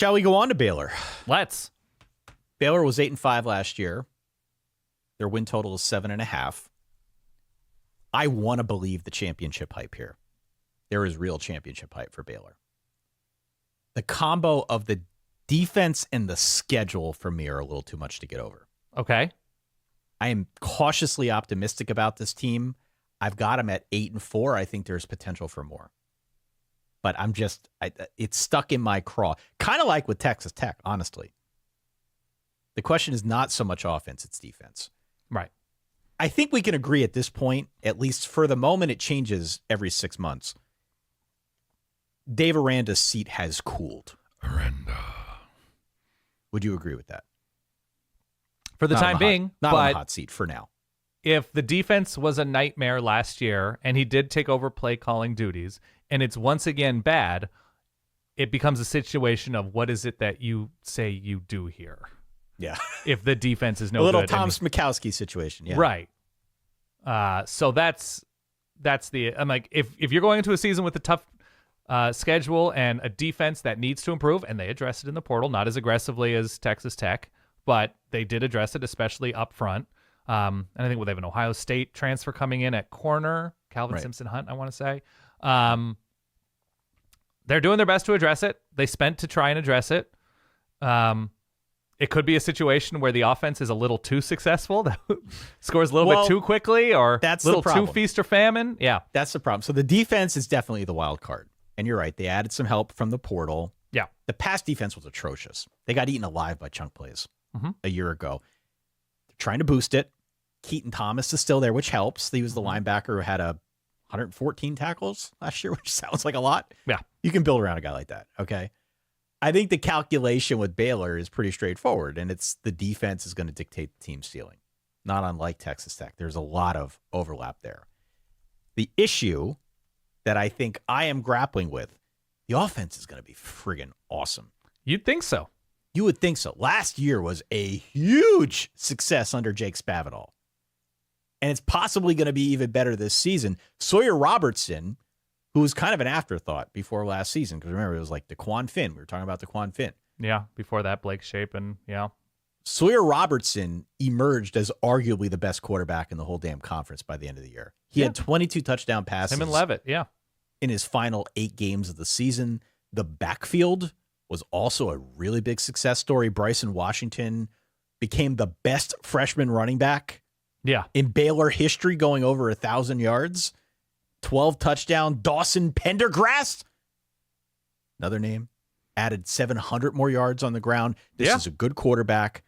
Shall we go on to Baylor? Let's. Baylor was 8-5 last year. Their win total is 7.5. I want to believe the championship hype here. There is real championship hype for Baylor. The combo of the defense and the schedule for me are a little too much to get over. Okay. I am cautiously optimistic about this team. I've got them at 8-4. I think there's potential for more. But it's stuck in my craw. Kind of like with Texas Tech, honestly. The question is not so much offense, it's defense. Right. I think we can agree at this point, at least for the moment, it changes every 6 months. Dave Aranda's seat has cooled. Aranda. Would you agree with that? For the time being, not but on the hot seat for now. If the defense was a nightmare last year and he did take over play calling duties and it's once again bad, it becomes a situation of what is it that you say you do here? Yeah. If the defense is no good. A little good. Tom Smikowski situation. Yeah. Right. So that's I'm like, if you're going into a season with a tough schedule and a defense that needs to improve, and they addressed it in the portal, not as aggressively as Texas Tech, but they did address it, especially up front. And I think they have an Ohio State transfer coming in at corner, Calvin Simpson Hunt, I want to say. They're doing their best to address it. They spent to try and address it. It could be a situation where the offense is a little too successful, that scores a little bit too quickly, or that's a little the problem. too feast or famine. Yeah. That's the problem. So the defense is definitely the wild card. And you're right. They added some help from the portal. Yeah. The pass defense was atrocious. They got eaten alive by chunk plays a year ago. They're trying to boost it. Keaton Thomas is still there, which helps. He was the linebacker who had 114 tackles last year, which sounds like a lot. Yeah. You can build around a guy like that. Okay. I think the calculation with Baylor is pretty straightforward, and it's the defense is going to dictate the team ceiling, not unlike Texas Tech. There's a lot of overlap there. The issue that I think I am grappling with, the offense is going to be friggin' awesome. You'd think so. You would think so. Last year was a huge success under Jake Spavital, and it's possibly going to be even better this season. Sawyer Robertson, who was kind of an afterthought before last season, because remember, it was like DeQuan Finn. We were talking about DeQuan Finn. Yeah, before that, Blake Shapen, yeah. Sawyer Robertson emerged as arguably the best quarterback in the whole damn conference by the end of the year. He had 22 touchdown passes. Him and Levitt, yeah. In his final 8 games of the season. The backfield was also a really big success story. Bryson Washington became the best freshman running back in Baylor history, going over 1,000 yards. 12 touchdown. Dawson Pendergrass, another name, added 700 more yards on the ground. This is a good quarterback,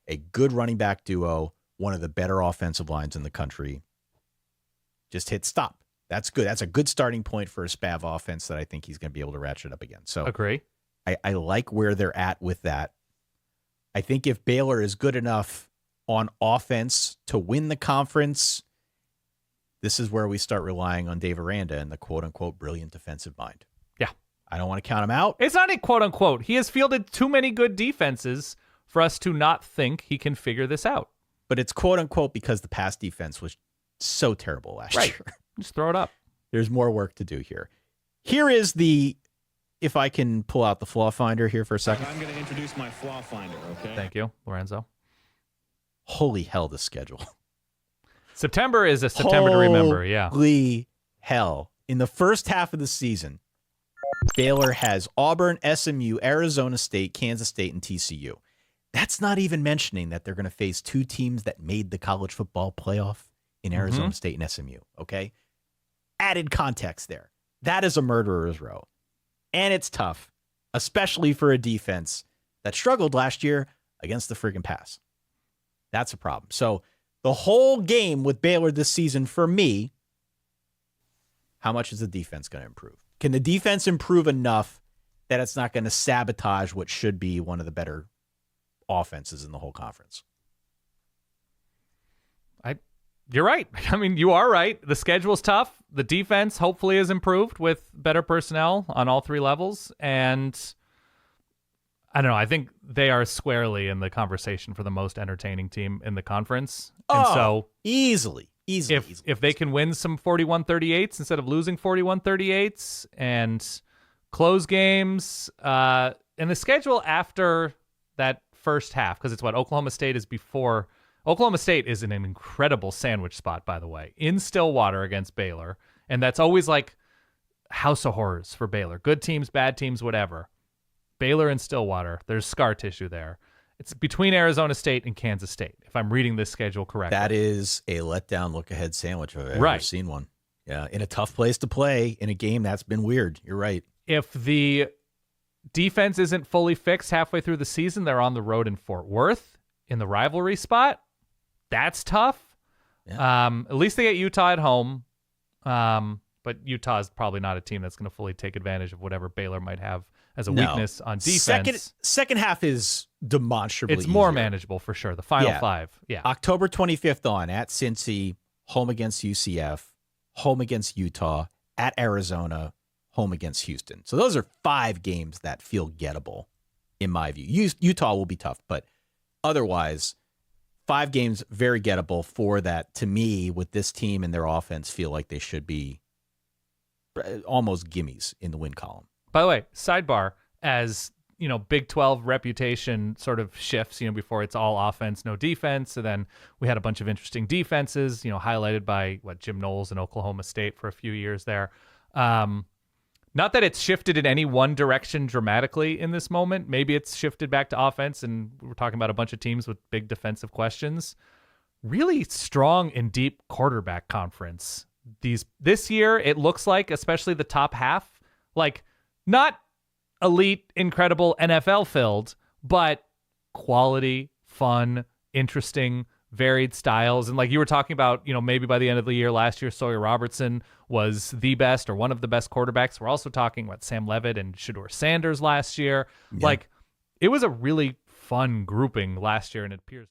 a good running back duo, one of the better offensive lines in the country. Just hit stop. That's good. That's a good starting point for a Spav offense that I think he's going to be able to ratchet up again. So agree. I like where they're at with that. I think if Baylor is good enough on offense to win the conference, this is where we start relying on Dave Aranda and the quote-unquote brilliant defensive mind. Yeah. I don't want to count him out. It's not a quote-unquote. He has fielded too many good defenses for us to not think he can figure this out. But it's quote-unquote because the pass defense was so terrible last year. Just throw it up. There's more work to do here. Here is if I can pull out the flaw finder here for a second. I'm going to introduce my flaw finder, okay? Thank you, Lorenzo. Holy hell, the schedule. September is a September to remember, yeah. Holy hell. In the first half of the season, Baylor has Auburn, SMU, Arizona State, Kansas State, and TCU. That's not even mentioning that they're going to face 2 teams that made the college football playoff in Arizona State and SMU, okay? Added context there. That is a murderer's row. And it's tough, especially for a defense that struggled last year against the friggin' pass. That's a problem. So the whole game with Baylor this season, for me, how much is the defense going to improve? Can the defense improve enough that it's not going to sabotage what should be one of the better offenses in the whole conference? You're right. I mean, you are right. The schedule's tough. The defense hopefully is improved with better personnel on all 3 levels. And I don't know. I think they are squarely in the conversation for the most entertaining team in the conference. And so easily. If they can win some 41-38s instead of losing 41-38s and close games, the schedule after that first half, because it's what Oklahoma State is before. Oklahoma State is in an incredible sandwich spot, by the way, in Stillwater against Baylor. And that's always like house of horrors for Baylor. Good teams, bad teams, whatever. Baylor and Stillwater, there's scar tissue there. It's between Arizona State and Kansas State, if I'm reading this schedule correctly. That is a letdown look-ahead sandwich if I've ever seen one. Yeah, in a tough place to play, in a game that's been weird. You're right. If the defense isn't fully fixed halfway through the season, they're on the road in Fort Worth in the rivalry spot. That's tough. Yeah. At least they get Utah at home. But Utah is probably not a team that's going to fully take advantage of whatever Baylor might have as a weakness on defense. Second half is demonstrably It's more easier. manageable for sure. The final five. Yeah. October 25th on at Cincy, home against UCF, home against Utah, at Arizona, home against Houston. So those are 5 games that feel gettable, in my view. Utah will be tough, but otherwise, 5 games very gettable for that. To me, with this team and their offense, feel like they should be almost gimmies in the win column. By the way, sidebar, as Big 12 reputation sort of shifts, before it's all offense, no defense. And then we had a bunch of interesting defenses, highlighted by Jim Knowles and Oklahoma State for a few years there. Not that it's shifted in any one direction dramatically in this moment. Maybe it's shifted back to offense, and we're talking about a bunch of teams with big defensive questions. Really strong and deep quarterback conference. This year, it looks like, especially the top half, like not elite, incredible NFL filled, but quality, fun, interesting, varied styles. And like you were talking about, maybe by the end of the year last year, Sawyer Robertson was the best or one of the best quarterbacks. We're also talking about Sam Levitt and Shedeur Sanders last year. Yeah. Like, it was a really fun grouping last year, and it appears